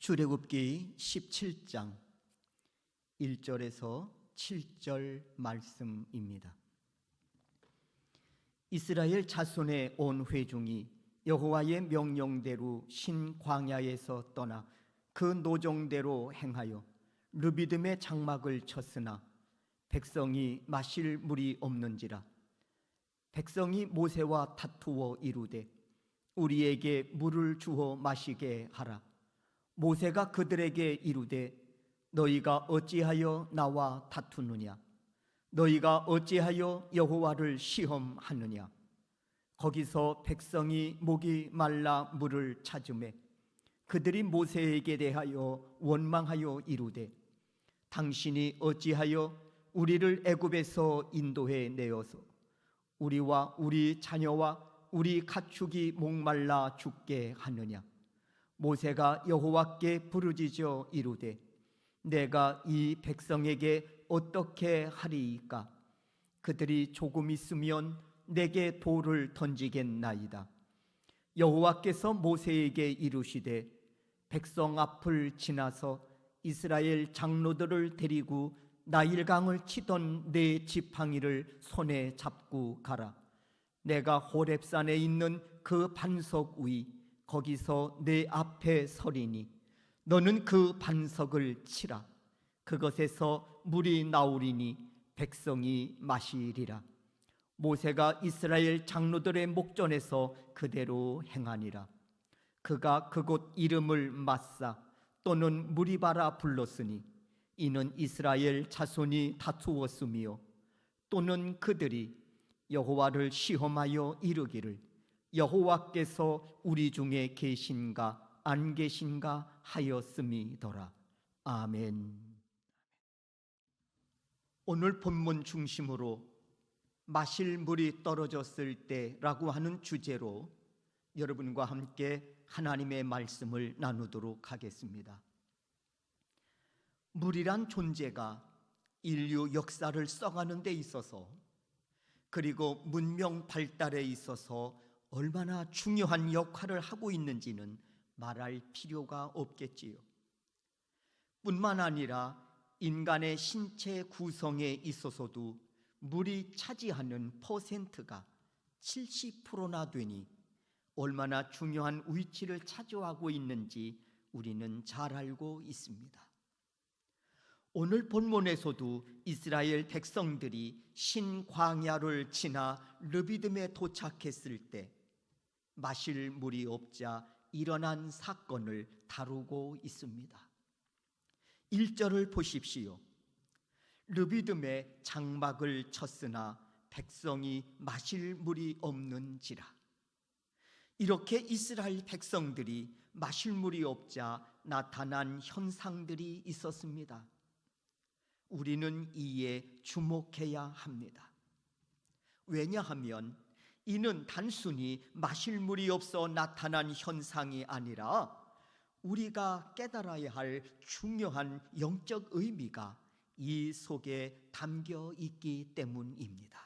출애굽기 17장 1절에서 7절 말씀입니다. 이스라엘 자손의 온 회중이 여호와의 명령대로 신 광야에서 떠나 그 노정대로 행하여 르비딤의 장막을 쳤으나 백성이 마실 물이 없는지라. 백성이 모세와 다투어 이르되 우리에게 물을 주어 마시게 하라. 모세가 그들에게 이르되 너희가 어찌하여 나와 다투느냐? 너희가 어찌하여 여호와를 시험하느냐? 거기서 백성이 목이 말라 물을 찾으매 그들이 모세에게 대하여 원망하여 이르되 당신이 어찌하여 우리를 애굽에서 인도해 내어서 우리와 우리 자녀와 우리 가축이 목말라 죽게 하느냐? 모세가 여호와께 부르짖어 이르되 내가 이 백성에게 어떻게 하리이까? 그들이 조금 있으면 내게 돌을 던지겠나이다. 여호와께서 모세에게 이르시되 백성 앞을 지나서 이스라엘 장로들을 데리고 나일강을 치던 네 지팡이를 손에 잡고 가라. 내가 호렙산에 있는 그 반석 위 거기서 내 앞에 서리니 너는 그 반석을 치라. 그것에서 물이 나오리니 백성이 마시리라. 모세가 이스라엘 장로들의 목전에서 그대로 행하니라. 그가 그곳 이름을 마사 또는 무리바라 불렀으니 이는 이스라엘 자손이 다투었으며 또는 그들이 여호와를 시험하여 이르기를 여호와께서 우리 중에 계신가 안 계신가 하였음이더라. 아멘. 오늘 본문 중심으로 마실 물이 떨어졌을 때라고 하는 주제로 여러분과 함께 하나님의 말씀을 나누도록 하겠습니다. 물이란 존재가 인류 역사를 써가는 데 있어서 그리고 문명 발달에 있어서 얼마나 중요한 역할을 하고 있는지는 말할 필요가 없겠지요. 뿐만 아니라 인간의 신체 구성에 있어서도 물이 차지하는 퍼센트가 70%나 되니 얼마나 중요한 위치를 차지하고 있는지 우리는 잘 알고 있습니다. 오늘 본문에서도 이스라엘 백성들이 신광야를 지나 르비딤에 도착했을 때 마실 물이 없자 일어난 사건을 다루고 있습니다. 1절을 보십시오. 르비딤에 장막을 쳤으나 백성이 마실 물이 없는지라. 이렇게 이스라엘 백성들이 마실 물이 없자 나타난 현상들이 있었습니다. 우리는 이에 주목해야 합니다. 왜냐하면 이는 단순히 마실 물이 없어 나타난 현상이 아니라 우리가 깨달아야 할 중요한 영적 의미가 이 속에 담겨 있기 때문입니다.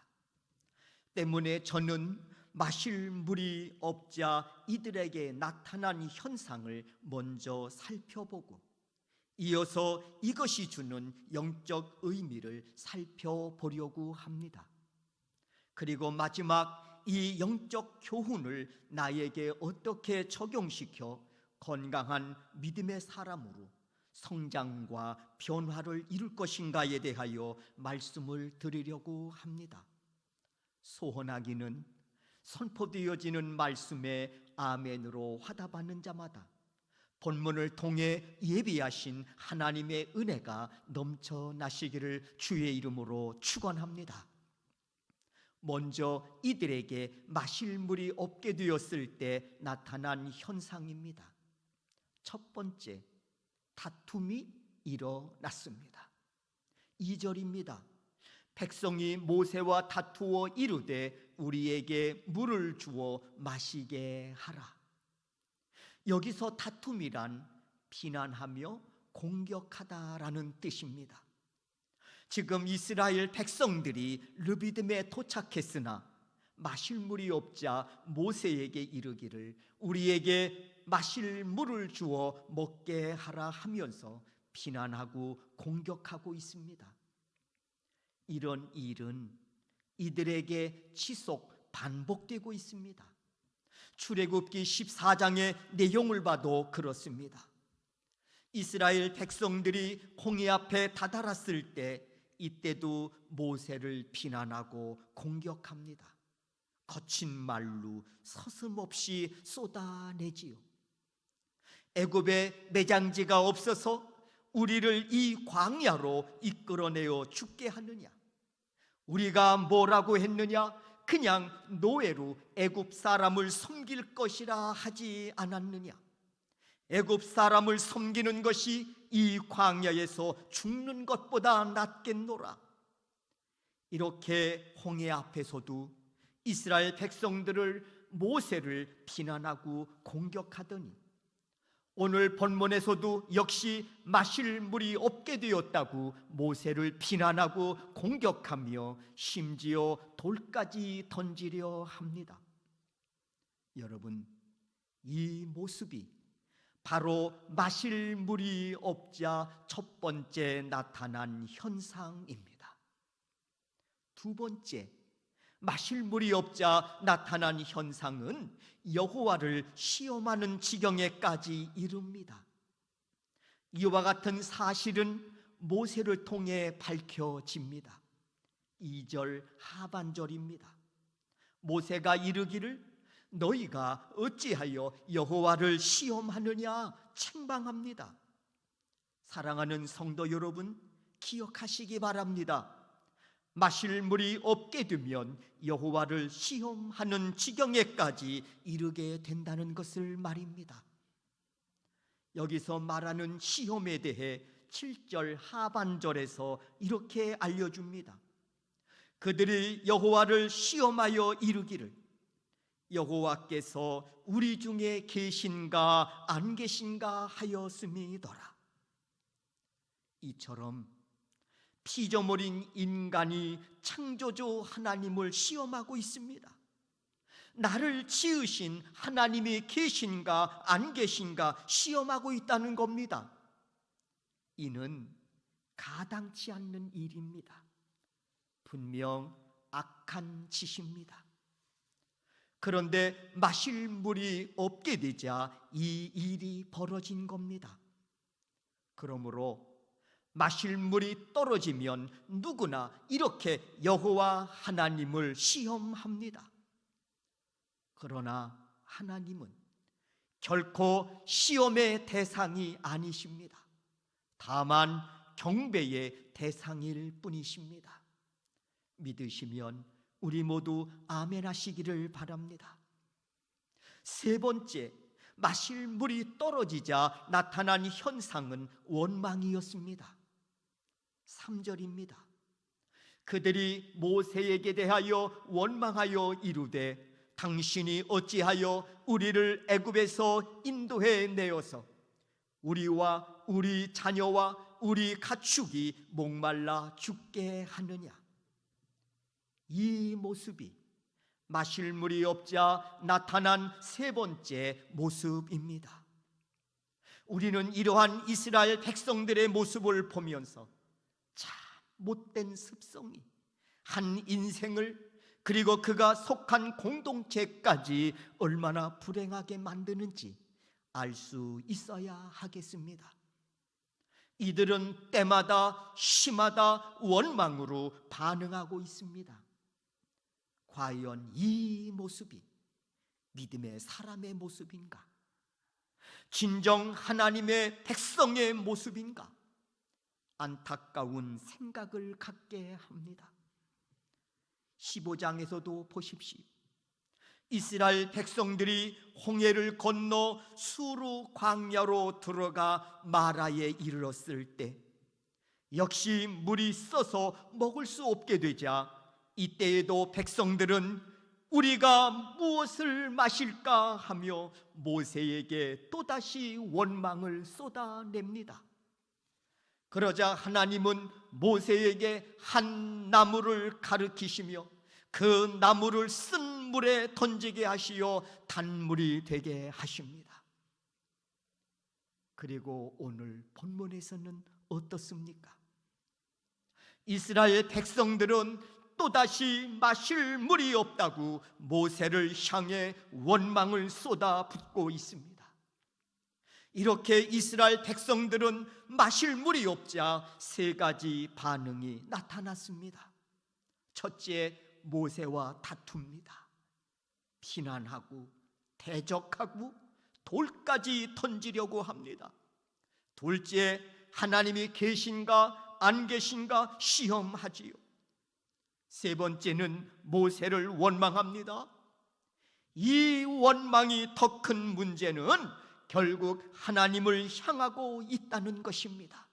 때문에 저는 마실 물이 없자 이들에게 나타난 현상을 먼저 살펴보고 이어서 이것이 주는 영적 의미를 살펴보려고 합니다. 그리고 마지막 이 영적 교훈을 나에게 어떻게 적용시켜 건강한 믿음의 사람으로 성장과 변화를 이룰 것인가에 대하여 말씀을 드리려고 합니다. 소원하기는 선포되어지는 말씀에 아멘으로 화답하는 자마다 본문을 통해 예비하신 하나님의 은혜가 넘쳐나시기를 주의 이름으로 축원합니다. 먼저 이들에게 마실 물이 없게 되었을 때 나타난 현상입니다. 첫 번째, 다툼이 일어났습니다. 2절입니다. 백성이 모세와 다투어 이르되 우리에게 물을 주어 마시게 하라. 여기서 다툼이란 비난하며 공격하다라는 뜻입니다. 지금 이스라엘 백성들이 르비딤에 도착했으나 마실 물이 없자 모세에게 이르기를 우리에게 마실 물을 주어 먹게 하라 하면서 비난하고 공격하고 있습니다. 이런 일은 이들에게 지속 반복되고 있습니다. 출애굽기 14장의 내용을 봐도 그렇습니다. 이스라엘 백성들이 홍해 앞에 다다랐을 때 이때도 모세를 비난하고 공격합니다. 거친 말로 서슴없이 쏟아내지요. 애굽에 매장지가 없어서 우리를 이 광야로 이끌어내어 죽게 하느냐? 우리가 뭐라고 했느냐? 그냥 노예로 애굽 사람을 섬길 것이라 하지 않았느냐? 애굽 사람을 섬기는 것이 이 광야에서 죽는 것보다 낫겠노라. 이렇게 홍해 앞에서도 이스라엘 백성들을 모세를 비난하고 공격하더니 오늘 본문에서도 역시 마실 물이 없게 되었다고 모세를 비난하고 공격하며 심지어 돌까지 던지려 합니다. 여러분, 이 모습이 바로 마실 물이 없자 첫 번째 나타난 현상입니다. 두 번째, 마실 물이 없자 나타난 현상은 여호와를 시험하는 지경에까지 이릅니다. 이와 같은 사실은 모세를 통해 밝혀집니다. 2절 하반절입니다. 모세가 이르기를 너희가 어찌하여 여호와를 시험하느냐 책망합니다. 사랑하는 성도 여러분, 기억하시기 바랍니다. 마실 물이 없게 되면 여호와를 시험하는 지경에까지 이르게 된다는 것을 말입니다. 여기서 말하는 시험에 대해 7절 하반절에서 이렇게 알려줍니다. 그들이 여호와를 시험하여 이르기를 여호와께서 우리 중에 계신가 안 계신가 하였음이더라. 이처럼 피조물인 인간이 창조주 하나님을 시험하고 있습니다. 나를 지으신 하나님이 계신가 안 계신가 시험하고 있다는 겁니다. 이는 가당치 않는 일입니다. 분명 악한 짓입니다. 그런데 마실 물이 없게 되자 이 일이 벌어진 겁니다. 그러므로 마실 물이 떨어지면 누구나 이렇게 여호와 하나님을 시험합니다. 그러나 하나님은 결코 시험의 대상이 아니십니다. 다만 경배의 대상일 뿐이십니다. 믿으시면 우리 모두 아멘 하시기를 바랍니다. 세 번째, 마실 물이 떨어지자 나타난 현상은 원망이었습니다. 3절입니다. 그들이 모세에게 대하여 원망하여 이르되 당신이 어찌하여 우리를 애굽에서 인도해 내어서 우리와 우리 자녀와 우리 가축이 목말라 죽게 하느냐? 이 모습이 마실 물이 없자 나타난 세 번째 모습입니다. 우리는 이러한 이스라엘 백성들의 모습을 보면서 참 못된 습성이 한 인생을 그리고 그가 속한 공동체까지 얼마나 불행하게 만드는지 알 수 있어야 하겠습니다. 이들은 때마다 심하다 원망으로 반응하고 있습니다. 과연 이 모습이 믿음의 사람의 모습인가? 진정 하나님의 백성의 모습인가? 안타까운 생각을 갖게 합니다. 15장에서도 보십시오. 이스라엘 백성들이 홍해를 건너 수르 광야로 들어가 마라에 이르렀을 때 역시 물이 써서 먹을 수 없게 되자 이때에도 백성들은 우리가 무엇을 마실까 하며 모세에게 또다시 원망을 쏟아냅니다. 그러자 하나님은 모세에게 한 나무를 가르치시며 그 나무를 쓴 물에 던지게 하시어 단물이 되게 하십니다. 그리고 오늘 본문에서는 어떻습니까? 이스라엘 백성들은 또다시 마실 물이 없다고 모세를 향해 원망을 쏟아붓고 있습니다. 이렇게 이스라엘 백성들은 마실 물이 없자 세 가지 반응이 나타났습니다. 첫째, 모세와 다툽니다. 비난하고 대적하고 돌까지 던지려고 합니다. 둘째, 하나님이 계신가 안 계신가 시험하지요. 세 번째는 모세를 원망합니다. 이 원망이 더 큰 문제는 결국 하나님을 향하고 있다는 것입니다.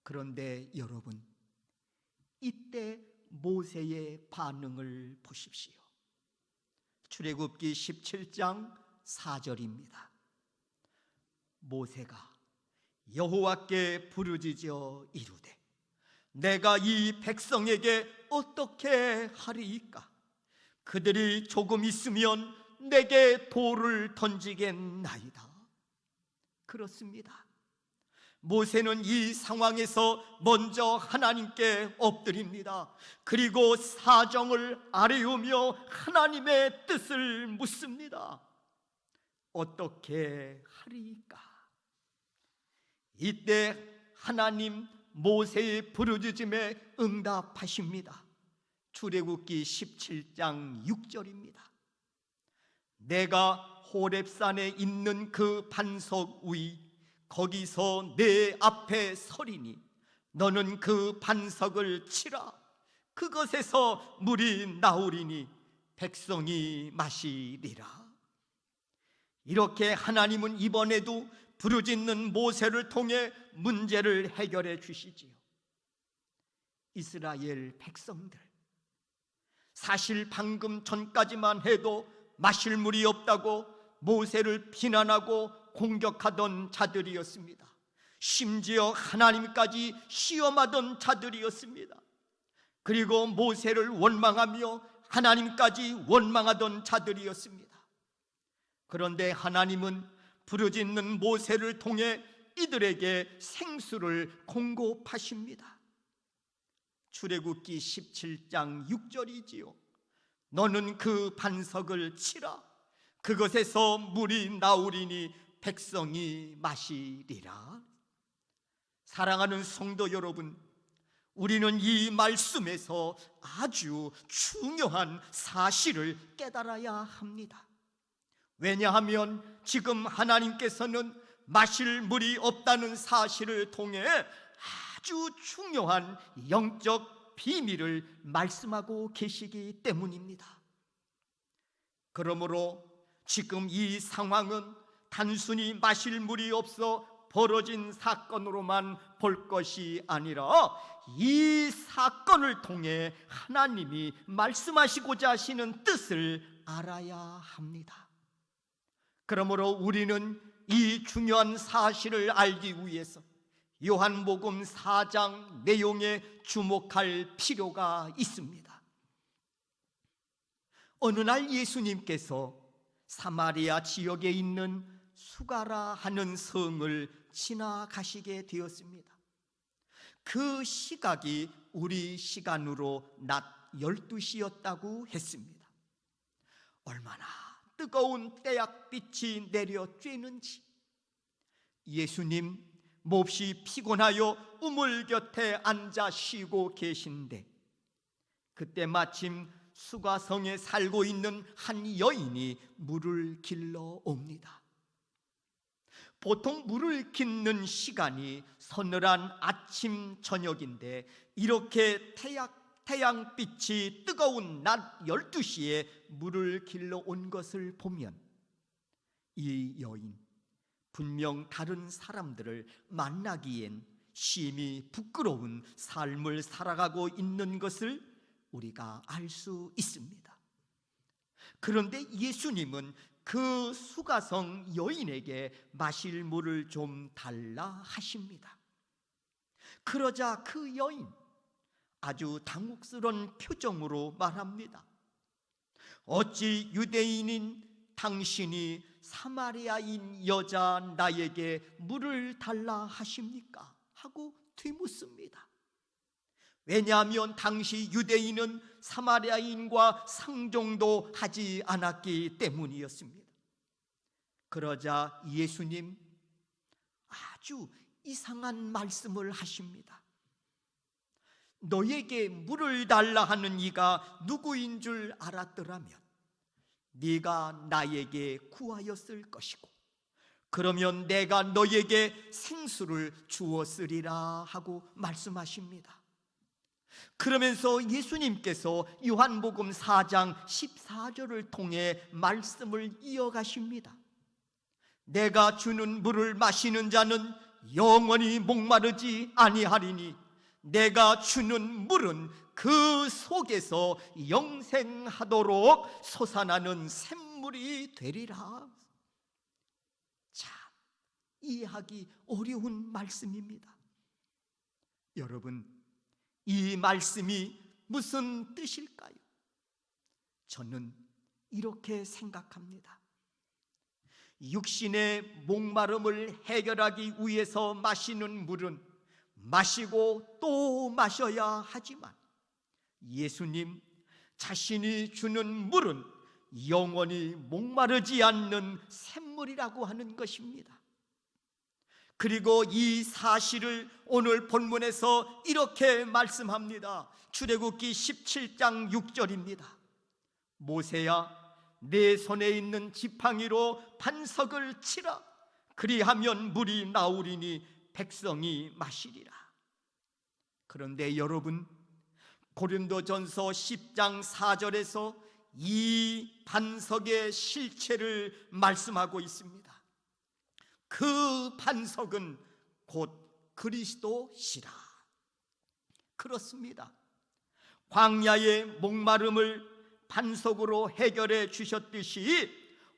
그런데 여러분, 이때 모세의 반응을 보십시오. 출애굽기 17장 4절입니다. 모세가 여호와께 부르짖어 이르되 내가 이 백성에게 어떻게 하리이까? 그들이 조금 있으면 내게 돌을 던지겠나이다. 그렇습니다. 모세는 이 상황에서 먼저 하나님께 엎드립니다. 그리고 사정을 아뢰우며 하나님의 뜻을 묻습니다. 어떻게 하리이까? 이때 하나님 모세의 부르짖음에 응답하십니다. 출애굽기 17장 6절입니다. 내가 호렙산에 있는 그 반석 위 거기서 내 앞에 서리니 너는 그 반석을 치라. 그것에서 물이 나오리니 백성이 마시리라. 이렇게 하나님은 이번에도 부르짖는 모세를 통해 문제를 해결해 주시지요. 이스라엘 백성들, 사실 방금 전까지만 해도 마실 물이 없다고 모세를 비난하고 공격하던 자들이었습니다. 심지어 하나님까지 시험하던 자들이었습니다. 그리고 모세를 원망하며 하나님까지 원망하던 자들이었습니다. 그런데 하나님은 부르짖는 모세를 통해 이들에게 생수를 공급하십니다. 출애굽기 17장 6절이지요. 너는 그 반석을 치라. 그것에서 물이 나오리니 백성이 마시리라. 사랑하는 성도 여러분, 우리는 이 말씀에서 아주 중요한 사실을 깨달아야 합니다. 왜냐하면 지금 하나님께서는 마실 물이 없다는 사실을 통해 아주 중요한 영적 비밀을 말씀하고 계시기 때문입니다. 그러므로 지금 이 상황은 단순히 마실 물이 없어 벌어진 사건으로만 볼 것이 아니라 이 사건을 통해 하나님이 말씀하시고자 하시는 뜻을 알아야 합니다. 그러므로 우리는 이 중요한 사실을 알기 위해서 요한복음 4장 내용에 주목할 필요가 있습니다. 어느 날 예수님께서 사마리아 지역에 있는 수가라 하는 성을 지나가시게 되었습니다. 그 시각이 우리 시간으로 낮 12시였다고 했습니다. 얼마나 뜨거운 태양빛이 내려 쬐는지. 예수님 몹시 피곤하여 우물 곁에 앉아 쉬고 계신데 그때 마침 수가성에 살고 있는 한 여인이 물을 길러 옵니다. 보통 물을 깃는 시간이 서늘한 아침 저녁인데 이렇게 태양빛이 뜨거운 낮 12시에 물을 길러 온 것을 보면 이 여인 분명 다른 사람들을 만나기엔 심히 부끄러운 삶을 살아가고 있는 것을 우리가 알 수 있습니다. 그런데 예수님은 그 수가성 여인에게 마실 물을 좀 달라 하십니다. 그러자 그 여인 아주 당혹스러운 표정으로 말합니다. 어찌 유대인인 당신이 사마리아인 여자 나에게 물을 달라 하십니까? 하고 되묻습니다. 왜냐하면 당시 유대인은 사마리아인과 상종도 하지 않았기 때문이었습니다. 그러자 예수님 아주 이상한 말씀을 하십니다. 너에게 물을 달라 하는 이가 누구인 줄 알았더라면 네가 나에게 구하였을 것이고 그러면 내가 너에게 생수를 주었으리라 하고 말씀하십니다. 그러면서 예수님께서 요한복음 4장 14절을 통해 말씀을 이어가십니다. 내가 주는 물을 마시는 자는 영원히 목마르지 아니하리니 내가 주는 물은 그 속에서 영생하도록 솟아나는 샘물이 되리라. 참 이해하기 어려운 말씀입니다. 여러분, 이 말씀이 무슨 뜻일까요? 저는 이렇게 생각합니다. 육신의 목마름을 해결하기 위해서 마시는 물은 마시고 또 마셔야 하지만 예수님 자신이 주는 물은 영원히 목마르지 않는 샘물이라고 하는 것입니다. 그리고 이 사실을 오늘 본문에서 이렇게 말씀합니다. 출애굽기 17장 6절입니다. 모세야, 내 손에 있는 지팡이로 반석을 치라. 그리하면 물이 나오리니 백성이 마시리라. 그런데 여러분, 고린도전서 10장 4절에서 이 반석의 실체를 말씀하고 있습니다. 그 반석은 곧 그리스도시라. 그렇습니다. 광야의 목마름을 반석으로 해결해 주셨듯이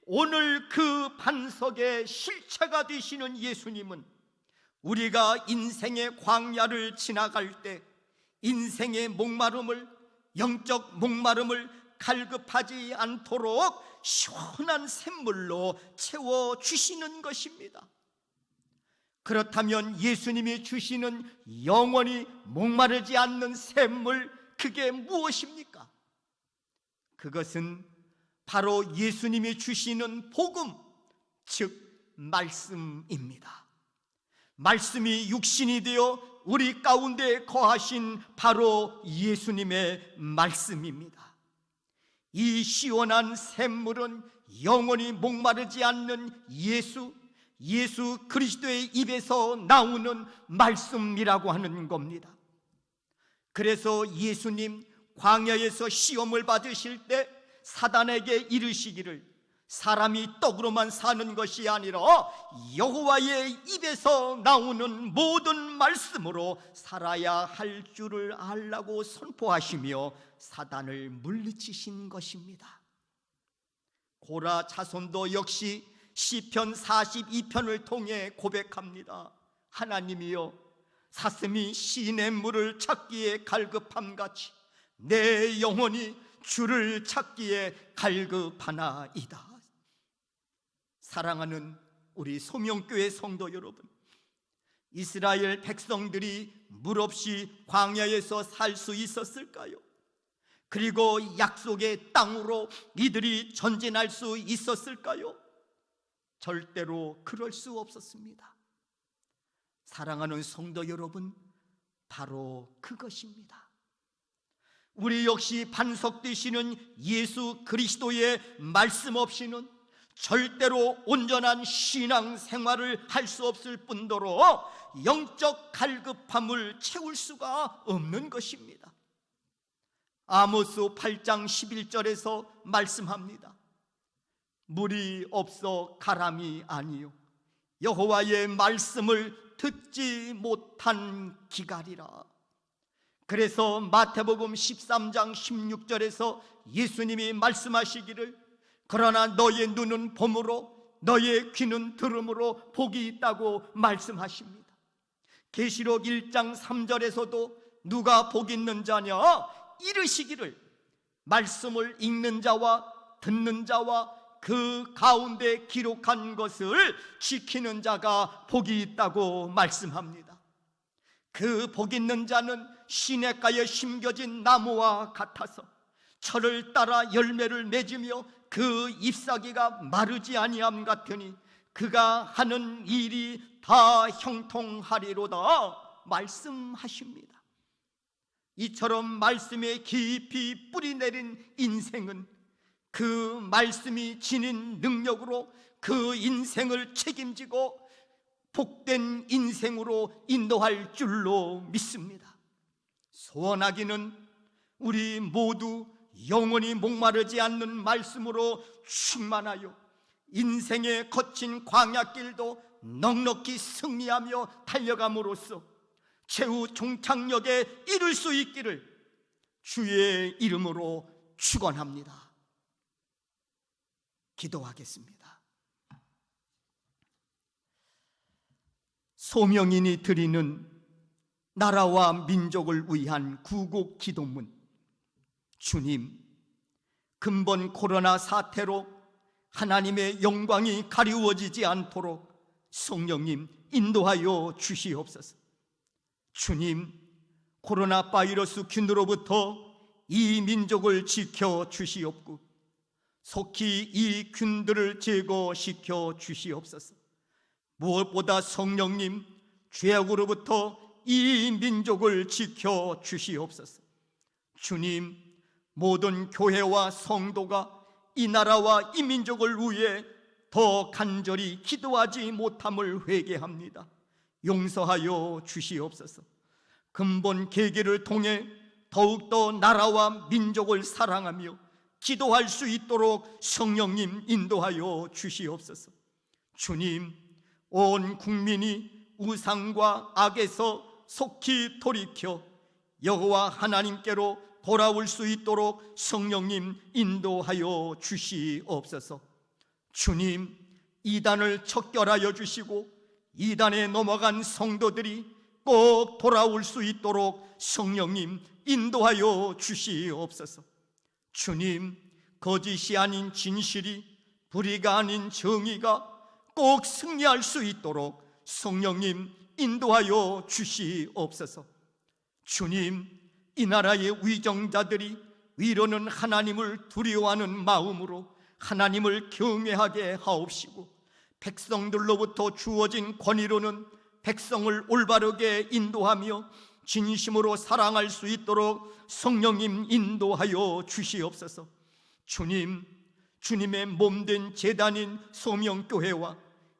오늘 그 반석의 실체가 되시는 예수님은 우리가 인생의 광야를 지나갈 때 인생의 목마름을, 영적 목마름을 갈급하지 않도록 시원한 샘물로 채워주시는 것입니다. 그렇다면 예수님이 주시는 영원히 목마르지 않는 샘물, 그게 무엇입니까? 그것은 바로 예수님이 주시는 복음, 즉 말씀입니다. 말씀이 육신이 되어 우리 가운데 거하신 바로 예수님의 말씀입니다. 이 시원한 샘물은 영원히 목마르지 않는 예수 그리스도의 입에서 나오는 말씀이라고 하는 겁니다. 그래서 예수님 광야에서 시험을 받으실 때 사단에게 이르시기를 사람이 떡으로만 사는 것이 아니라 여호와의 입에서 나오는 모든 말씀으로 살아야 할 줄을 알라고 선포하시며 사단을 물리치신 것입니다. 고라 자손도 역시 시편 42편을 통해 고백합니다. 하나님이여, 사슴이 시냇물을 찾기에 갈급함같이 내 영혼이 주를 찾기에 갈급하나이다. 사랑하는 우리 소명교회 성도 여러분, 이스라엘 백성들이 물 없이 광야에서 살 수 있었을까요? 그리고 약속의 땅으로 이들이 전진할 수 있었을까요? 절대로 그럴 수 없었습니다. 사랑하는 성도 여러분, 바로 그것입니다. 우리 역시 반석 되시는 예수 그리스도의 말씀 없이는 절대로 온전한 신앙 생활을 할 수 없을 뿐더러 영적 갈급함을 채울 수가 없는 것입니다. 아모스 8장 11절에서 말씀합니다. 물이 없어 가람이 아니요 여호와의 말씀을 듣지 못한 기갈이라. 그래서 마태복음 13장 16절에서 예수님이 말씀하시기를 그러나 너의 눈은 봄으로 너의 귀는 들음으로 복이 있다고 말씀하십니다. 계시록 1장 3절에서도 누가 복 있는 자냐 이르시기를 말씀을 읽는 자와 듣는 자와 그 가운데 기록한 것을 지키는 자가 복이 있다고 말씀합니다. 그 복 있는 자는 시냇가에 심겨진 나무와 같아서 철을 따라 열매를 맺으며 그 잎사귀가 마르지 아니함 같으니 그가 하는 일이 다 형통하리로다 말씀하십니다. 이처럼 말씀에 깊이 뿌리 내린 인생은 그 말씀이 지닌 능력으로 그 인생을 책임지고 복된 인생으로 인도할 줄로 믿습니다. 소원하기는 우리 모두 영원히 목마르지 않는 말씀으로 충만하여 인생의 거친 광야길도 넉넉히 승리하며 달려감으로써 최후 종착역에 이룰 수 있기를 주의 이름으로 축원합니다. 기도하겠습니다. 소명인이 드리는 나라와 민족을 위한 구국 기도문. 주님, 근본 코로나 사태로 하나님의 영광이 가리워지지 않도록 성령님 인도하여 주시옵소서. 주님, 코로나 바이러스 균으로부터 이 민족을 지켜 주시옵고 속히 이 균들을 제거시켜 주시옵소서. 무엇보다 성령님, 죄악으로부터 이 민족을 지켜 주시옵소서. 주님, 모든 교회와 성도가 이 나라와 이 민족을 위해 더 간절히 기도하지 못함을 회개합니다. 용서하여 주시옵소서. 근본 계기를 통해 더욱더 나라와 민족을 사랑하며 기도할 수 있도록 성령님 인도하여 주시옵소서. 주님, 온 국민이 우상과 악에서 속히 돌이켜 여호와 하나님께로 돌아올 수 있도록 성령님 인도하여 주시옵소서. 주님, 이단을 척결하여 주시고 이단에 넘어간 성도들이 꼭 돌아올 수 있도록 성령님 인도하여 주시옵소서. 주님, 거짓이 아닌 진실이, 불의가 아닌 정의가 꼭 승리할 수 있도록 성령님 인도하여 주시옵소서. 주님, 이 나라의 위정자들이 위로는 하나님을 두려워하는 마음으로 하나님을 경외하게 하옵시고 백성들로부터 주어진 권위로는 백성을 올바르게 인도하며 진심으로 사랑할 수 있도록 성령님 인도하여 주시옵소서. 주님, 주님의 몸된 제단인 소명교회와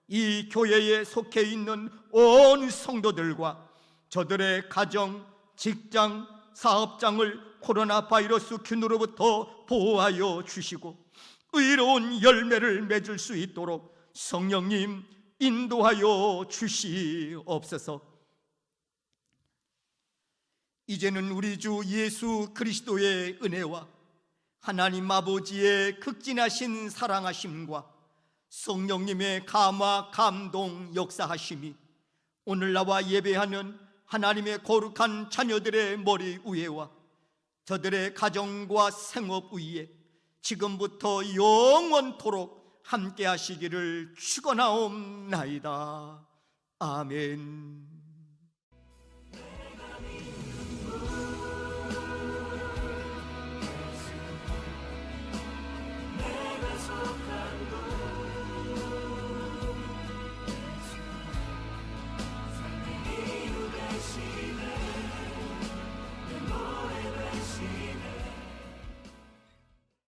이 교회에 속해 있는 온 성도들과 저들의 가정, 직장, 사업장을 코로나 바이러스 균으로부터 보호하여 주시고 의로운 열매를 맺을 수 있도록 성령님 인도하여 주시옵소서. 이제는 우리 주 예수 그리스도의 은혜와 하나님 아버지의 극진하신 사랑하심과 성령님의 감화 감동 역사하심이 오늘 나와 예배하는 하나님의 거룩한 자녀들의 머리 위에와 저들의 가정과 생업 위에 지금부터 영원토록 함께 하시기를 축원하옵나이다. 아멘.